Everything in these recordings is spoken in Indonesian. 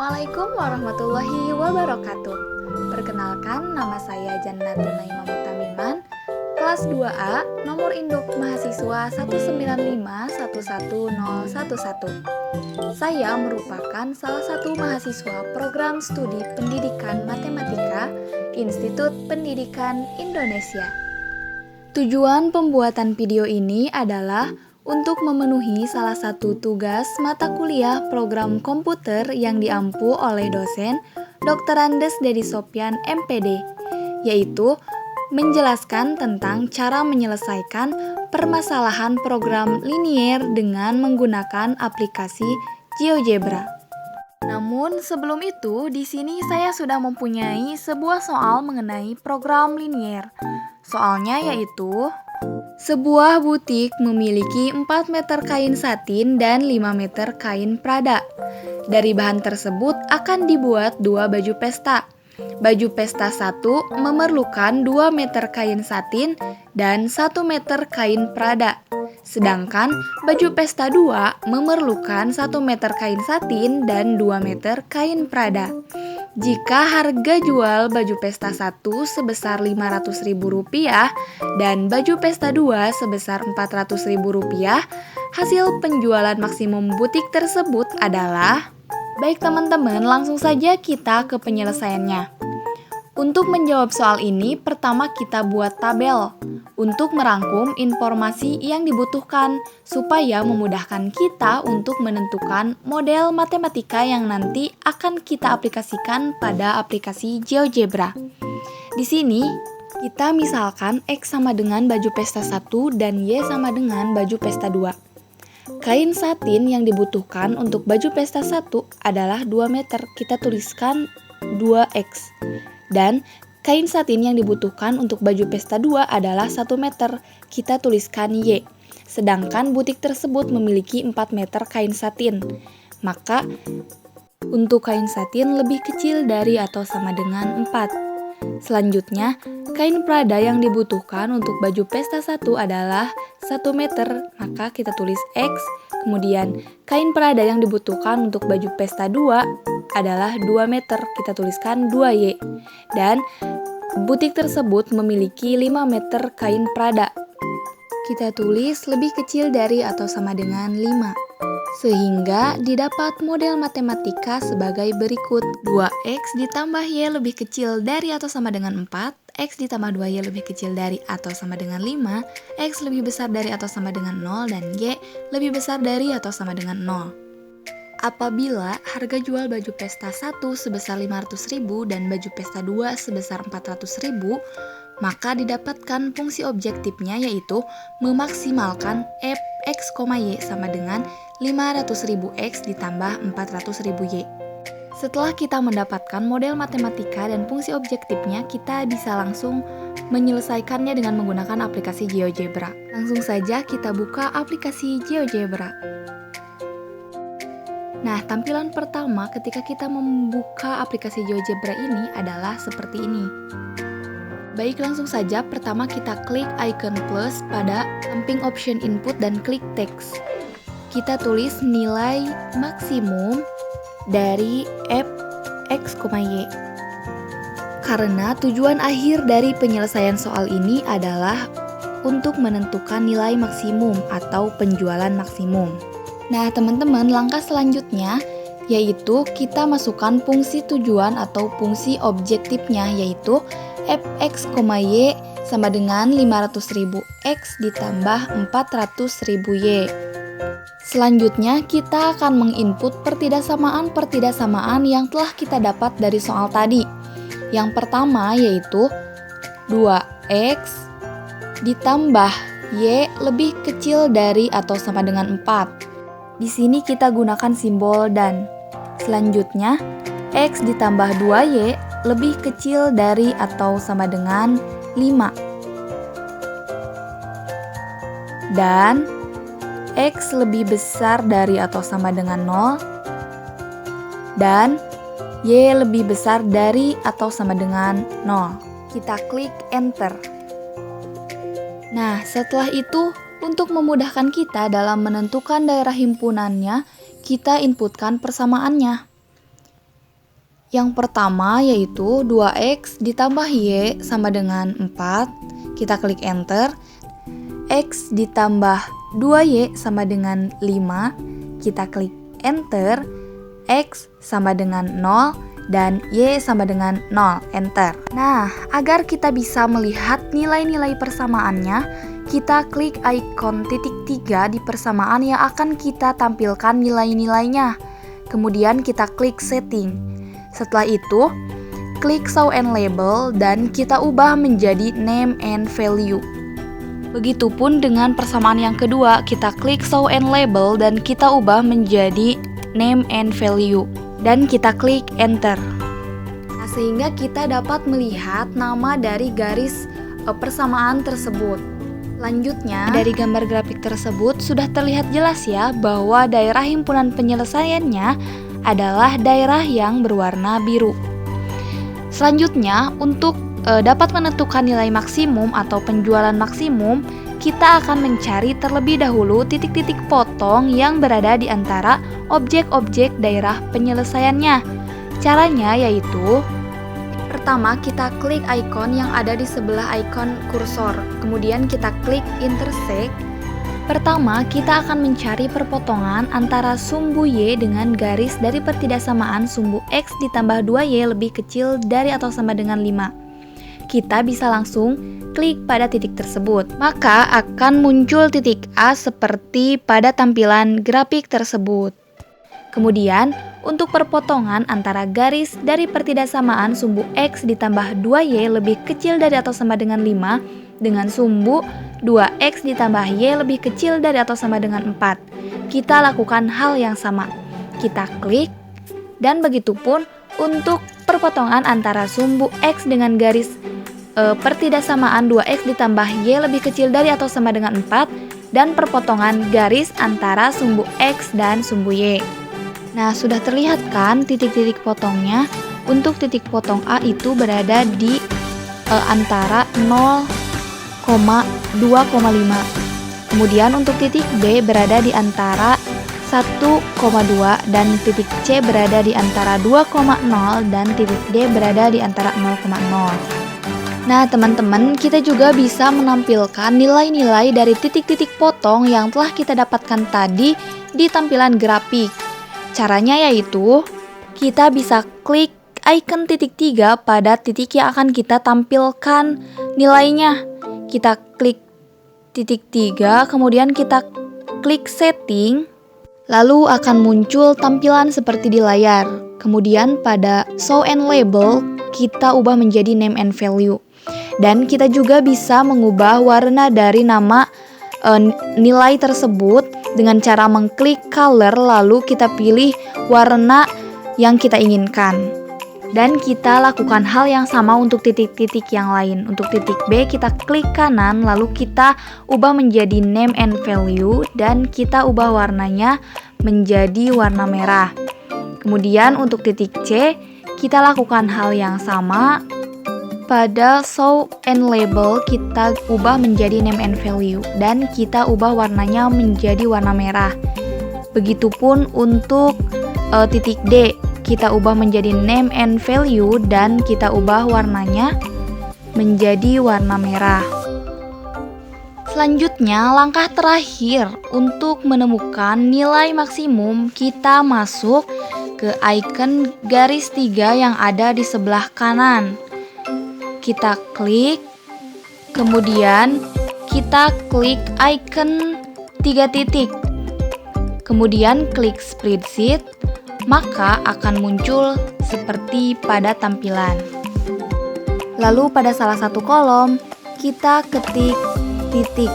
Assalamualaikum warahmatullahi wabarakatuh. Perkenalkan, nama saya Jannatun Naimah Mutamiman, kelas 2A, nomor induk mahasiswa 195110111. Saya merupakan salah satu mahasiswa program studi pendidikan matematika Institut Pendidikan Indonesia. Tujuan pembuatan video ini adalah untuk memenuhi salah satu tugas mata kuliah program komputer yang diampu oleh dosen Dr. Andes Dedi Sopyan MPD, yaitu menjelaskan tentang cara menyelesaikan permasalahan program linier dengan menggunakan aplikasi GeoGebra. Namun sebelum itu, di sini saya sudah mempunyai sebuah soal mengenai program linier. Soalnya yaitu, sebuah butik memiliki 4 meter kain satin dan 5 meter kain prada. Dari bahan tersebut akan dibuat 2 baju pesta. Baju pesta 1 memerlukan 2 meter kain satin dan 1 meter kain prada. Sedangkan baju pesta 2 memerlukan 1 meter kain satin dan 2 meter kain prada. Jika harga jual baju pesta 1 sebesar Rp500.000 dan baju pesta 2 sebesar Rp400.000, hasil penjualan maksimum butik tersebut adalah... Baik teman-teman, langsung saja kita ke penyelesaiannya. Untuk menjawab soal ini, pertama kita buat tabel untuk merangkum informasi yang dibutuhkan supaya memudahkan kita untuk menentukan model matematika yang nanti akan kita aplikasikan pada aplikasi GeoGebra. Di sini, kita misalkan X sama dengan baju pesta 1 dan Y sama dengan baju pesta 2. Kain satin yang dibutuhkan untuk baju pesta 1 adalah 2 meter, kita tuliskan 2X. Dan kain satin yang dibutuhkan untuk baju pesta 2 adalah 1 meter, kita tuliskan Y. Sedangkan butik tersebut memiliki 4 meter kain satin. Maka, untuk kain satin lebih kecil dari atau sama dengan 4. Selanjutnya, kain prada yang dibutuhkan untuk baju pesta 1 adalah 1 meter, maka kita tulis X. Kemudian, kain prada yang dibutuhkan untuk baju pesta 2 adalah 2 meter, kita tuliskan 2Y. Dan butik tersebut memiliki 5 meter kain prada. Kita tulis lebih kecil dari atau sama dengan 5. Sehingga didapat model matematika sebagai berikut. 2X ditambah Y lebih kecil dari atau sama dengan 4, X ditambah 2Y lebih kecil dari atau sama dengan 5, X lebih besar dari atau sama dengan 0, dan Y lebih besar dari atau sama dengan 0. Apabila harga jual baju pesta 1 sebesar Rp500.000 dan baju pesta 2 sebesar Rp400.000, maka didapatkan fungsi objektifnya yaitu memaksimalkan Fx, Y sama dengan 500.000X ditambah 400.000Y. Setelah kita mendapatkan model matematika dan fungsi objektifnya, kita bisa langsung menyelesaikannya dengan menggunakan aplikasi GeoGebra. Langsung saja kita buka aplikasi GeoGebra. Nah, tampilan pertama ketika kita membuka aplikasi GeoGebra ini adalah seperti ini. Baik, langsung saja pertama kita klik icon plus pada samping option input dan klik text. Kita tulis nilai maksimum dari Fx, Y. Karena tujuan akhir dari penyelesaian soal ini adalah untuk menentukan nilai maksimum atau penjualan maksimum. Nah, teman-teman, langkah selanjutnya yaitu kita masukkan fungsi tujuan atau fungsi objektifnya, yaitu Fx, Y sama dengan 500.000X ditambah 400.000Y. Selanjutnya, kita akan menginput pertidaksamaan yang telah kita dapat dari soal tadi. Yang pertama yaitu 2X ditambah Y lebih kecil dari atau sama dengan 4. Di sini kita gunakan simbol dan. Selanjutnya, X ditambah 2Y lebih kecil dari atau sama dengan 5. Dan X lebih besar dari atau sama dengan 0. Dan Y lebih besar dari atau sama dengan 0. Kita klik enter. Nah, setelah itu, untuk memudahkan kita dalam menentukan daerah himpunannya, kita inputkan persamaannya. Yang pertama yaitu 2x ditambah y sama dengan 4. Kita klik enter. X ditambah 2y sama dengan 5. Kita klik enter. X sama dengan 0 dan y sama dengan 0. Enter. Nah, agar kita bisa melihat nilai-nilai persamaannya, kita klik ikon titik 3 di persamaan yang akan kita tampilkan nilai-nilainya. Kemudian kita klik setting. Setelah itu, klik show and label dan kita ubah menjadi name and value. Begitupun dengan persamaan yang kedua, kita klik show and label dan kita ubah menjadi name and value. Dan kita klik enter. Nah, sehingga kita dapat melihat nama dari garis persamaan tersebut. Lanjutnya, dari gambar grafik tersebut sudah terlihat jelas ya bahwa daerah himpunan penyelesaiannya adalah daerah yang berwarna biru. Selanjutnya, untuk dapat menentukan nilai maksimum atau penjualan maksimum, kita akan mencari terlebih dahulu titik-titik potong yang berada di antara objek-objek daerah penyelesaiannya. Caranya yaitu, pertama kita klik ikon yang ada di sebelah ikon kursor, kemudian kita klik intersect. Pertama, kita akan mencari perpotongan antara sumbu y dengan garis dari pertidaksamaan sumbu x ditambah 2y lebih kecil dari atau sama dengan 5. Kita bisa langsung klik pada titik tersebut. Maka akan muncul titik A seperti pada tampilan grafik tersebut. Kemudian, untuk perpotongan antara garis dari pertidaksamaan sumbu x ditambah 2y lebih kecil dari atau sama dengan 5 dengan sumbu 2x ditambah y lebih kecil dari atau sama dengan 4. Kita lakukan hal yang sama. Kita klik, dan begitupun untuk perpotongan antara sumbu x dengan garis pertidaksamaan 2x ditambah y lebih kecil dari atau sama dengan 4 dan perpotongan garis antara sumbu x dan sumbu y. Nah, sudah terlihat kan titik-titik potongnya? Untuk titik potong A itu berada di antara 0,2,5. Kemudian untuk titik B berada di antara 1,2 dan titik C berada di antara 2,0 dan titik D berada di antara 0,0. Nah, teman-teman, kita juga bisa menampilkan nilai-nilai dari titik-titik potong yang telah kita dapatkan tadi di tampilan grafik. Caranya yaitu, kita bisa klik icon titik 3 pada titik yang akan kita tampilkan nilainya. Kita klik titik 3, kemudian kita klik setting, lalu akan muncul tampilan seperti di layar. Kemudian pada show and label, kita ubah menjadi name and value. Dan kita juga bisa mengubah warna dari nama nilai tersebut dengan cara mengklik color lalu kita pilih warna yang kita inginkan. Dan kita lakukan hal yang sama untuk titik-titik yang lain. Untuk titik B kita klik kanan lalu kita ubah menjadi name and value dan kita ubah warnanya menjadi warna merah. Kemudian untuk titik C kita lakukan hal yang sama. Pada show and label kita ubah menjadi name and value dan kita ubah warnanya menjadi warna merah. Begitupun untuk titik D, kita ubah menjadi name and value dan kita ubah warnanya menjadi warna merah. Selanjutnya, langkah terakhir untuk menemukan nilai maksimum, kita masuk ke icon garis 3 yang ada di sebelah kanan. Kita klik, kemudian kita klik icon 3 titik, kemudian klik spreadsheet, maka akan muncul seperti pada tampilan. Lalu pada salah satu kolom, kita ketik titik,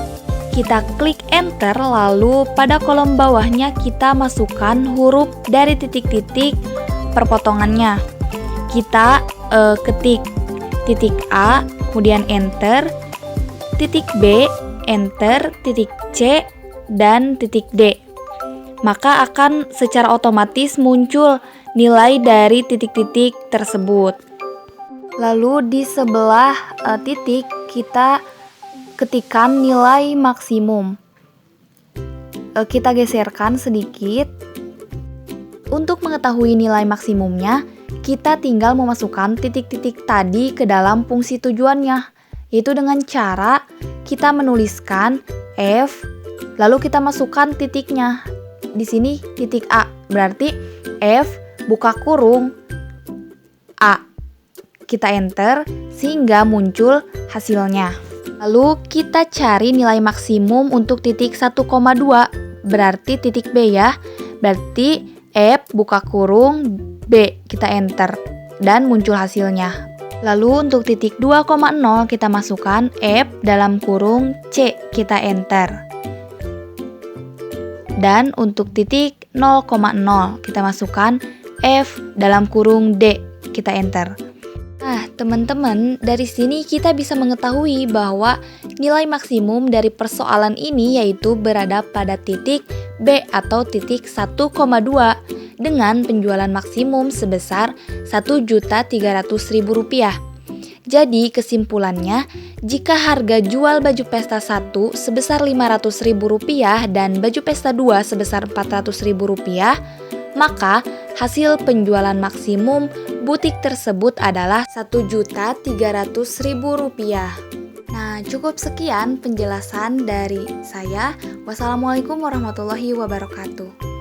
kita klik enter, lalu pada kolom bawahnya kita masukkan huruf dari titik-titik perpotongannya. Kita ketik titik A, kemudian enter, titik B, enter, titik C, dan titik D. Maka akan secara otomatis muncul nilai dari titik-titik tersebut. Lalu di sebelah titik kita ketikkan nilai maksimum. Kita geserkan sedikit. Untuk mengetahui nilai maksimumnya, kita tinggal memasukkan titik-titik tadi ke dalam fungsi tujuannya, yaitu dengan cara kita menuliskan F, lalu kita masukkan titiknya. Di sini titik A, berarti F buka kurung A. Kita enter sehingga muncul hasilnya. Lalu kita cari nilai maksimum untuk titik 1,2, berarti titik B ya. Berarti F buka kurung B, kita enter dan muncul hasilnya. Lalu untuk titik 2,0 kita masukkan F dalam kurung C, kita enter. Dan untuk titik 0,0 kita masukkan F dalam kurung D, kita enter. Nah, teman-teman, dari sini kita bisa mengetahui bahwa nilai maksimum dari persoalan ini yaitu berada pada titik B atau titik 1,2 dengan penjualan maksimum sebesar Rp1.300.000. Jadi kesimpulannya, jika harga jual baju pesta 1 sebesar Rp500.000 dan baju pesta 2 sebesar Rp400.000, maka hasil penjualan maksimum butik tersebut adalah Rp1.300.000. Nah, cukup sekian penjelasan dari saya. Wassalamualaikum warahmatullahi wabarakatuh.